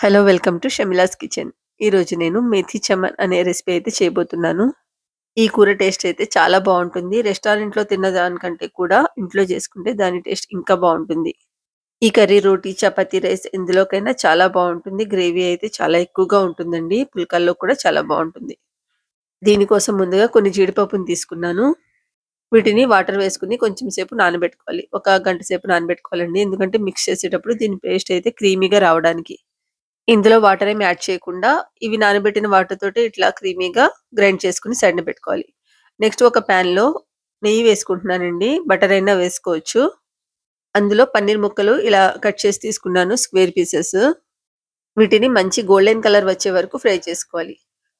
Hello! Welcome to Shamila's kitchen. ఈరోజు నేను మేథి చమన్ అనే రెసిపీ అయితే చేయబోతున్నాను. ఈ కూర టేస్ట్ అయితే చాలా బావుంటుంది. రెస్టారెంట్‌లో తిన్న దానికంటే కూడా ఇంట్లో చేసుకుంటే దాని టేస్ట్ ఇంకా బావుంటుంది. ఈ కర్రీ రోటీ, చపాతీ, రైస్ ఎందులోకైనా చాలా బావుంటుంది. గ్రేవీ అయితే చాలా ఎక్కువగా ఉంటుందండి. పుల్కాల్లో కూడా చాలా బావుంటుంది. దీనికోసం ముందుగా కొన్ని జీడిపప్పుని తీసుకున్నాను. వీటిని వాటర్ వేసుకొని కొంచెం సేపు నానబెట్టుకోవాలి. ఒక గంట సేపు నానబెట్టుకోవాలండి. ఎందుకంటే మిక్స్ చేసేటప్పుడు దీని పేస్ట్ అయితే క్రీమీగా రావడానికి. ఇందులో వాటర్ ఏమి యాడ్ చేయకుండా ఇవి నానబెట్టిన వాటర్‌తోటి ఇట్లా క్రీమీగా గ్రైండ్ చేసుకొని సైడ్‌న పెట్టుకోవాలి. నెక్స్ట్ ఒక పాన్‌లో నెయ్యి వేసుకుంటున్నానండి. బటర్ అయినా వేసుకోవచ్చు. అందులో పన్నీర్ ముక్కలు ఇలా కట్ చేసి తీసుకున్నాను స్క్వేర్ పీసెస్. వీటిని మంచి గోల్డెన్ కలర్ వచ్చే వరకు ఫ్రై చేసుకోవాలి.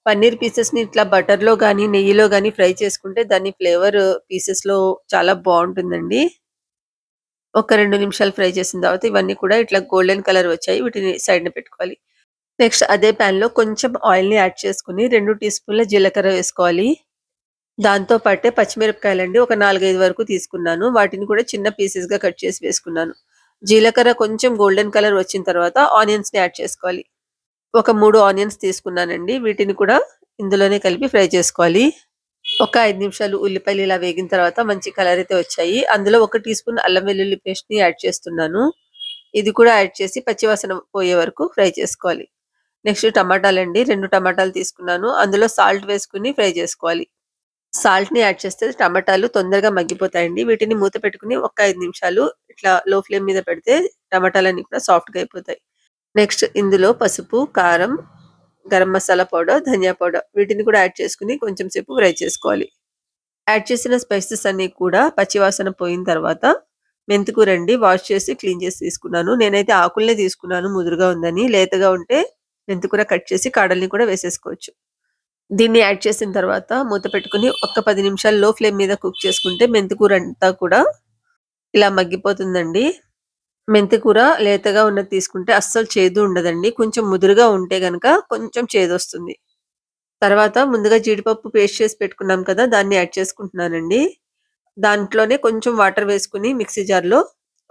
పన్నీర్ పీసెస్‌ని ఇట్లా బటర్‌లో గాని, నెయ్యిలో గాని ఫ్రై చేసుకుంటే దాని ఫ్లేవర్ పీసెస్‌లో చాలా బావుంటుందండి. ఒక 2 నిమిషాలు ఫ్రై చేసిన తర్వాత ఇవన్నీ కూడా ఇట్లా గోల్డెన్ కలర్ వచ్చాయి. వీటిని సైడ్‌న పెట్టుకోవాలి. నెక్స్ట్ అదే పాన్‌లో కొంచెం ఆయిల్‌ని యాడ్ చేసుకొని 2 టీ స్పూన్ల జీలకర్ర వేసుకోవాలి. దాంతో పాటే పచ్చిమిరపకాయలండి ఒక 4, 5 వరకు తీసుకున్నాను. వాటిని కూడా చిన్న పీసెస్‌గా కట్ చేసి వేసుకున్నాను. జీలకర్ర కొంచెం గోల్డెన్ కలర్ వచ్చిన తర్వాత ఆనియన్స్‌ని యాడ్ చేసుకోవాలి. ఒక 3 ఆనియన్స్ తీసుకున్నానండి. వీటిని కూడా ఇందులోనే కలిపి ఫ్రై చేసుకోవాలి. ఒక 5 నిమిషాలు ఉల్లిపాయలు ఇలా వేగిన తర్వాత మంచి కలర్ అయితే వచ్చాయి. అందులో ఒక టీ స్పూన్ అల్లం వెల్లుల్లి పేస్ట్‌ని యాడ్ చేస్తున్నాను. ఇది కూడా యాడ్ చేసి పచ్చివాసన పోయే వరకు ఫ్రై చేసుకోవాలి. నెక్స్ట్ టమాటాలండి. 2 టమాటాలు తీసుకున్నాను. అందులో సాల్ట్ వేసుకొని ఫ్రై చేసుకోవాలి. సాల్ట్‌ని యాడ్ చేస్తే టమాటాలు తొందరగా మగ్గిపోతాయండి. వీటిని మూత పెట్టుకొని ఒక 5 నిమిషాలు ఇట్లా లో ఫ్లేమ్ మీద పెడితే టమాటాలన్నీ కూడా సాఫ్ట్‌గా అయిపోతాయి. నెక్స్ట్ ఇందులో పసుపు, కారం, గరం మసాలా పౌడర్, ధనియా పౌడర్ వీటిని కూడా యాడ్ చేసుకొని కొంచెం సేపు ఫ్రై చేసుకోవాలి. యాడ్ చేసిన స్పైసెస్ అన్నీ కూడా పచ్చివాసన పోయిన తర్వాత మెంతికూరండి వాష్ చేసి క్లీన్ చేసి తీసుకున్నాను. నేనైతే ఆకులనే తీసుకున్నాను ముదురుగా ఉందని. లేతగా ఉంటే మెంతికూర కట్ చేసి కాడల్ని కూడా వేసేసుకోవచ్చు. దీన్ని యాడ్ చేసిన తర్వాత మూత పెట్టుకొని ఒక 10 నిమిషాలు లో ఫ్లేమ్ మీద కుక్ చేసుకుంటే మెంతికూర అంతా కూడా ఇలా మగ్గిపోతుందండి. మెంతికూర లేతగా ఉన్నది తీసుకుంటే అస్సలు చేదు ఉండదండి. కొంచెం ముదురుగా ఉంటే గనక కొంచెం చేదొస్తుంది. తర్వాత ముందుగా జీడిపప్పు పేస్ట్ చేసి పెట్టుకున్నాం కదా! దాన్ని యాడ్ చేసుకుంటున్నానండి. దాంట్లోనే కొంచెం వాటర్ వేసుకొని మిక్సీ జార్‌లో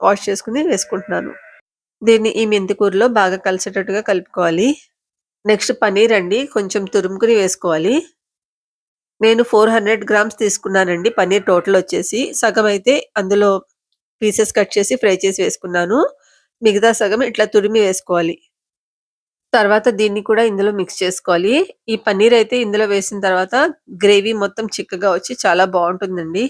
వాష్ చేసుకొని వేసుకుంటున్నాను. దీన్ని ఈ మెంతి కూరలో బాగా కలిసేటట్టుగా కలుపుకోవాలి. నెక్స్ట్ పన్నీర్ అండి కొంచెం తురుముకొని వేసుకోవాలి. నేను 400 గ్రామ్స్ తీసుకున్నానండి పన్నీర్ టోటల్ వచ్చేసి. సగం అయితే అందులో పీసెస్ కట్ చేసి ఫ్రై చేసి వేసుకున్నాను. మిగతా సగం ఇట్లా తురిమి వేసుకోవాలి. తర్వాత దీన్ని కూడా ఇందులో మిక్స్ చేసుకోవాలి. ఈ పన్నీర్ అయితే ఇందులో వేసిన తర్వాత గ్రేవీ మొత్తం చిక్కగా వచ్చి చాలా బావుంటుందండి.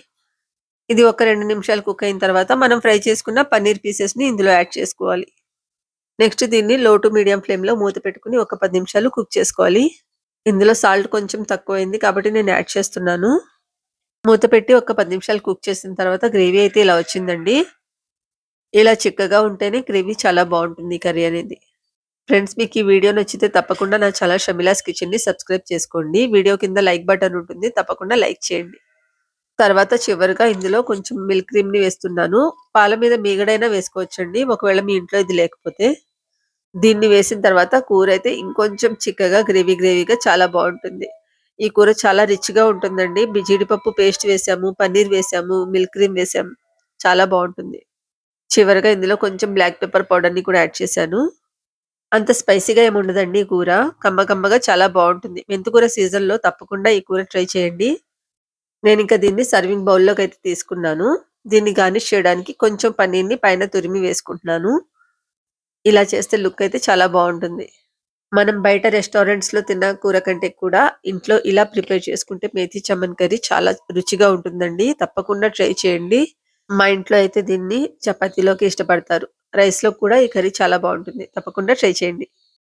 ఇది ఒక 2 నిమిషాలు కుక్ అయిన తర్వాత మనం ఫ్రై చేసుకున్న పన్నీర్ పీసెస్‌ని ఇందులో యాడ్ చేసుకోవాలి. నెక్స్ట్ దీన్ని లో టు మీడియం ఫ్లేమ్‌లో మూత పెట్టుకొని ఒక 10 నిమిషాలు కుక్ చేసుకోవాలి. ఇందులో సాల్ట్ కొంచెం తక్కువైంది కాబట్టి నేను యాడ్ చేస్తున్నాను. మూత పెట్టి ఒక 10 నిమిషాలు కుక్ చేసిన తర్వాత గ్రేవీ అయితే ఇలా వచ్చిందండి. ఇలా చిక్కగా ఉంటేనే గ్రేవీ చాలా బావుంటుంది ఈ కర్రీ అనేది. ఫ్రెండ్స్ మీకు ఈ వీడియో నచ్చితే తప్పకుండా నా ఛానల్ షమిలాస్ కిచెన్‌ని సబ్స్క్రైబ్ చేసుకోండి. వీడియో కింద లైక్ బటన్ ఉంటుంది. తప్పకుండా లైక్ చేయండి. తర్వాత చివరగా ఇందులో కొంచెం మిల్క్ క్రీమ్‌ని వేస్తున్నాను. పాల మీద మీగడైనా వేసుకోవచ్చండి. ఒకవేళ మీ ఇంట్లో ఇది లేకపోతే. దీన్ని వేసిన తర్వాత కూరైతే ఇంకొంచెం చిక్కగా గ్రేవీగా చాలా బావుంటుంది. ఈ కూర చాలా రిచ్‌గా ఉంటుందండి. జీడిపప్పు పేస్ట్ వేసాము, పన్నీర్ వేసాము, మిల్క్ క్రీమ్ వేసాము. చాలా బావుంటుంది. చివరగా ఇందులో కొంచెం బ్లాక్ పెప్పర్ పౌడర్‌ని కూడా యాడ్ చేశాను. అంత స్పైసీగా ఏమి ఉండదండి ఈ కూర. కమ్మగా చాలా బావుంటుంది. మెంతికూర సీజన్‌లో తప్పకుండా ఈ కూర ట్రై చేయండి. నేనింక దీన్ని సర్వింగ్ బౌల్‌లోకైతే తీసుకున్నాను. దీన్ని గార్నిష్ చేయడానికి కొంచెం పన్నీర్‌ని పైన తురిమి వేసుకుంటున్నాను. ఇలా చేస్తే లుక్ అయితే చాలా బావుంటుంది. మనం బయట రెస్టారెంట్స్‌లో తిన్న కూర కంటే కూడా ఇంట్లో ఇలా ప్రిపేర్ చేసుకుంటే మేథి చమన్ కర్రీ చాలా రుచిగా ఉంటుందండి. తప్పకుండా ట్రై చేయండి. మా ఇంట్లో అయితే దీన్ని చపాతీలోకి ఇష్టపడతారు. రైస్‌లో కూడా ఈ కర్రీ చాలా బావుంటుంది. తప్పకుండా ట్రై చేయండి.